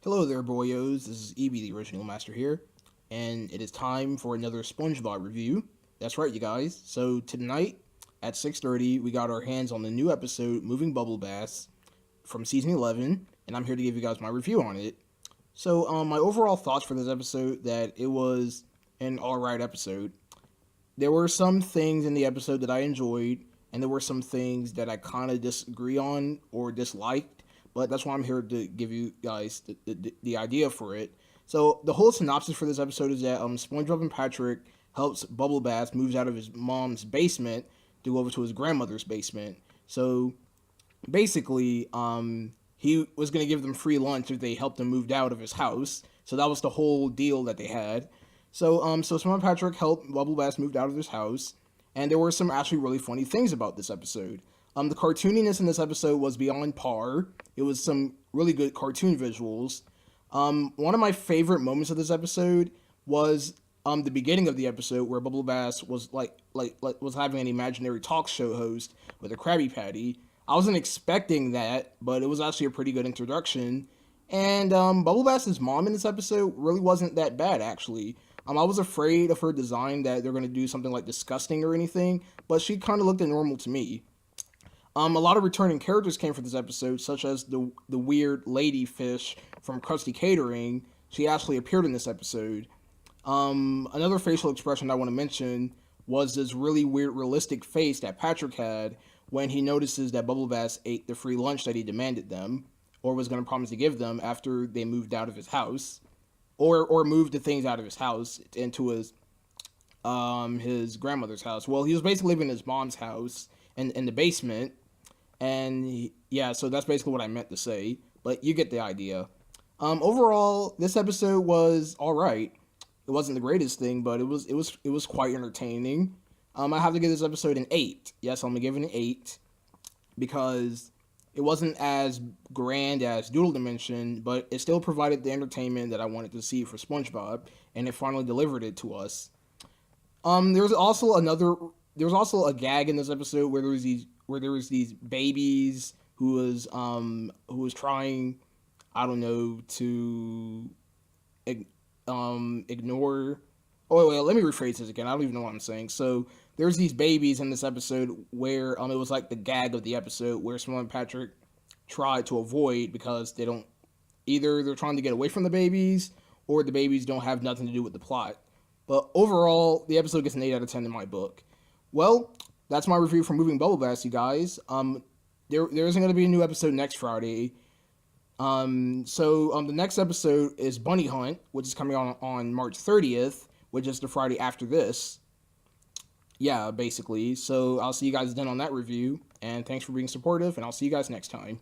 Hello there, boyos. This is Evie, the original master here, and it is time for another SpongeBob review. That's right, you guys. So tonight at 6:30, we got our hands on the new episode, Moving Bubble Baths, from season 11, and I'm here to give you guys my review on it. So, my overall thoughts for this episode that it was an alright episode. There were some things in the episode that I enjoyed, and there were some things that I kind of disagree on or disliked. But that's why I'm here to give you guys the idea for it. So the whole synopsis for this episode is that SpongeBob and Patrick helps Bubble Bath moves out of his mom's basement to go over to his grandmother's basement. So basically, he was gonna give them free lunch if they helped him move out of his house. So that was the whole deal that they had. So SpongeBob and Patrick helped Bubble Bath moved out of his house, and there were some actually really funny things about this episode. The cartooniness in this episode was beyond par. It was some really good cartoon visuals. One of my favorite moments of this episode was the beginning of the episode where Bubble Bass was was having an imaginary talk show host with a Krabby Patty. I wasn't expecting that, but it was actually a pretty good introduction. And Bubble Bass's mom in this episode really wasn't that bad, actually. I was afraid of her design that they're going to do something like disgusting or anything, but she kind of looked normal to me. A lot of returning characters came for this episode, such as the weird lady fish from Krusty Catering. She actually appeared in this episode. Another facial expression I want to mention was this really weird realistic face that Patrick had when he notices that Bubble Bass ate the free lunch that he demanded them, or was going to promise to give them after they moved out of his house, or moved the things out of his house into his grandmother's house. Well, he was basically living in his mom's house in the basement. And yeah, so that's basically what I meant to say, but you get the idea. Overall, this episode was all right. It wasn't the greatest thing, but it was quite entertaining. I have to give this episode an 8. Yes, I'm gonna give it an 8 because it wasn't as grand as Doodle Dimension, but it still provided the entertainment that I wanted to see for SpongeBob, and it finally delivered it to us. There was also a gag in this episode where there was these babies who was trying, I don't know, to ignore. Oh wait, let me rephrase this again. I don't even know what I'm saying. So there's these babies in this episode where it was like the gag of the episode where Simone and Patrick tried to avoid because they don't, either they're trying to get away from the babies or the babies don't have nothing to do with the plot. But overall, the episode gets an 8 out of 10 in my book. Well, that's my review for Moving Bubble Bass, you guys. There isn't going to be a new episode next Friday. The next episode is Bunny Hunt, which is coming on March 30th, which is the Friday after this. Yeah, basically. So I'll see you guys then on that review, and thanks for being supportive, and I'll see you guys next time.